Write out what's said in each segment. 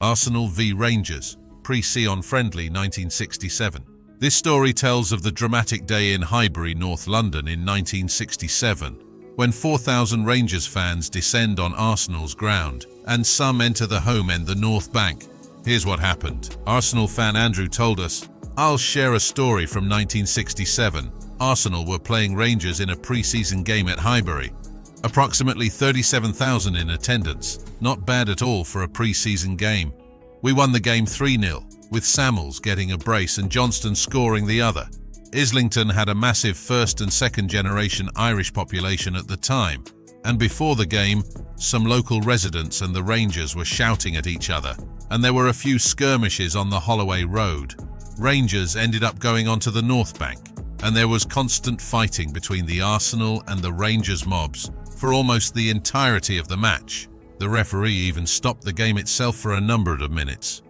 Arsenal v Rangers, pre-Sion friendly 1967. This story tells of the dramatic day in Highbury, North London in 1967, when 4,000 Rangers fans descend on Arsenal's ground, and some enter the home end, the North Bank. Here's what happened. Arsenal fan Andrew told us, "I'll share a story from 1967. Arsenal were playing Rangers in a pre-season game at Highbury. Approximately 37,000 in attendance. Not bad at all for a pre-season game. We won the game 3-0, with Samuels getting a brace and Johnston scoring the other. Islington had a massive first and second generation Irish population at the time, and before the game, some local residents and the Rangers were shouting at each other, and there were a few skirmishes on the Holloway Road. Rangers ended up going onto the North Bank, and there was constant fighting between the Arsenal and the Rangers mobs for almost the entirety of the match. The referee even stopped the game itself for a number of minutes.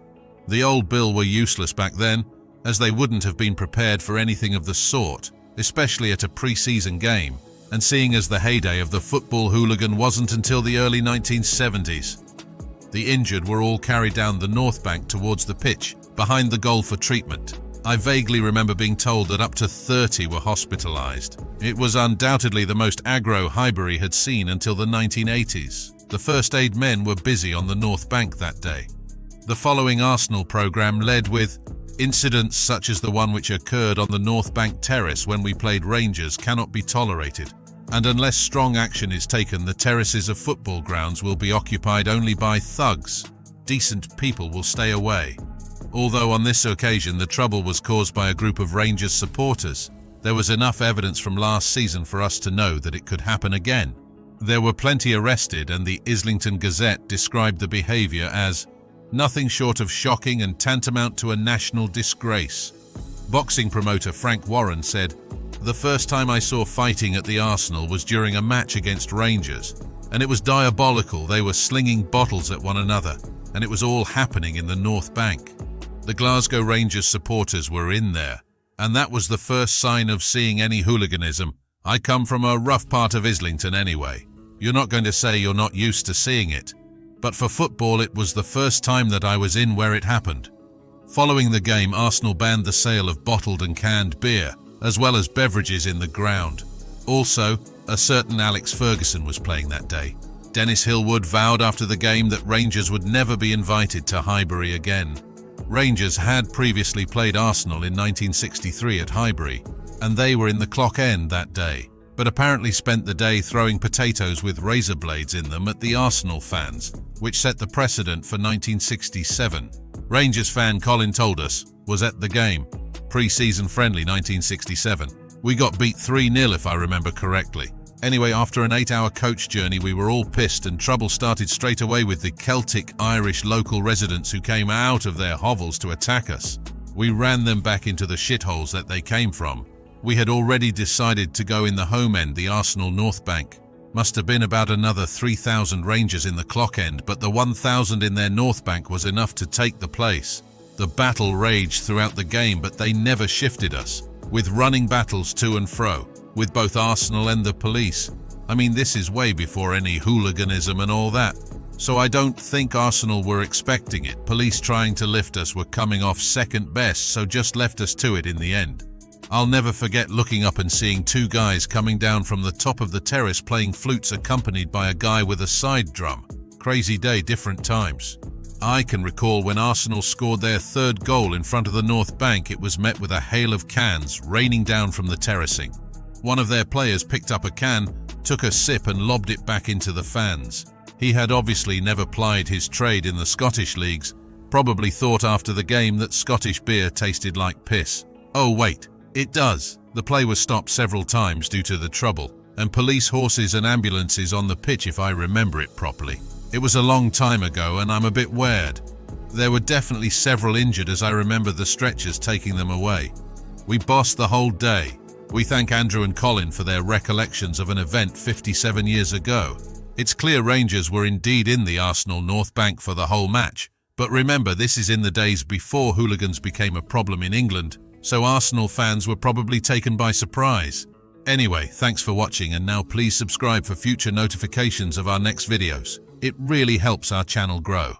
The old Bill were useless back then, as they wouldn't have been prepared for anything of the sort, especially at a pre-season game, and seeing as the heyday of the football hooligan wasn't until the early 1970s. The injured were all carried down the North Bank towards the pitch, behind the goal for treatment. I vaguely remember being told that up to 30 were hospitalised. It was undoubtedly the most aggro Highbury had seen until the 1980s. The first aid men were busy on the North Bank that day. The following Arsenal programme led with incidents such as the one which occurred on the North Bank terrace when we played Rangers cannot be tolerated, and unless strong action is taken, the terraces of football grounds will be occupied only by thugs. Decent people will stay away. Although on this occasion the trouble was caused by a group of Rangers supporters, there was enough evidence from last season for us to know that it could happen again. There were plenty arrested, and the Islington Gazette described the behaviour as nothing short of shocking and tantamount to a national disgrace. Boxing promoter Frank Warren said, "The first time I saw fighting at the Arsenal was during a match against Rangers, and it was diabolical. They were slinging bottles at one another, and it was all happening in the North Bank. The Glasgow Rangers supporters were in there, and that was the first sign of seeing any hooliganism. I come from a rough part of Islington anyway. You're not going to say you're not used to seeing it. But for football, it was the first time that I was in where it happened." Following the game, Arsenal banned the sale of bottled and canned beer, as well as beverages in the ground. Also, a certain Alex Ferguson was playing that day. Dennis Hillwood vowed after the game that Rangers would never be invited to Highbury again. Rangers had previously played Arsenal in 1963 at Highbury, and they were in the clock end that day, but apparently spent the day throwing potatoes with razor blades in them at the Arsenal fans, which set the precedent for 1967. Rangers fan Colin told us, was at the game, pre-season friendly 1967. "We got beat 3-0 if I remember correctly. Anyway, after an 8-hour coach journey, we were all pissed, and trouble started straight away with the Celtic Irish local residents who came out of their hovels to attack us. We ran them back into the shitholes that they came from. We had already decided to go in the home end, the Arsenal North Bank. Must have been about another 3,000 Rangers in the clock end, but the 1,000 in their North Bank was enough to take the place. The battle raged throughout the game, but they never shifted us, with running battles to and fro, with both Arsenal and the police. I mean, this is way before any hooliganism and all that. So I don't think Arsenal were expecting it. Police trying to lift us were coming off second best, so just left us to it in the end. I'll never forget looking up and seeing two guys coming down from the top of the terrace playing flutes accompanied by a guy with a side drum. Crazy day, different times. I can recall when Arsenal scored their third goal in front of the North Bank, it was met with a hail of cans raining down from the terracing. One of their players picked up a can, took a sip and lobbed it back into the fans. He had obviously never plied his trade in the Scottish leagues, probably thought after the game that Scottish beer tasted like piss. Oh wait, it does. The play was stopped several times due to the trouble, and police horses and ambulances on the pitch if I remember it properly. It was a long time ago and I'm a bit weird. There were definitely several injured as I remember the stretchers taking them away. We bossed the whole day. We thank Andrew and Colin for their recollections of an event 57 years ago. It's clear Rangers were indeed in the Arsenal North Bank for the whole match, but remember this is in the days before hooligans became a problem in England, so Arsenal fans were probably taken by surprise. Anyway, thanks for watching, and now please subscribe for future notifications of our next videos. It really helps our channel grow.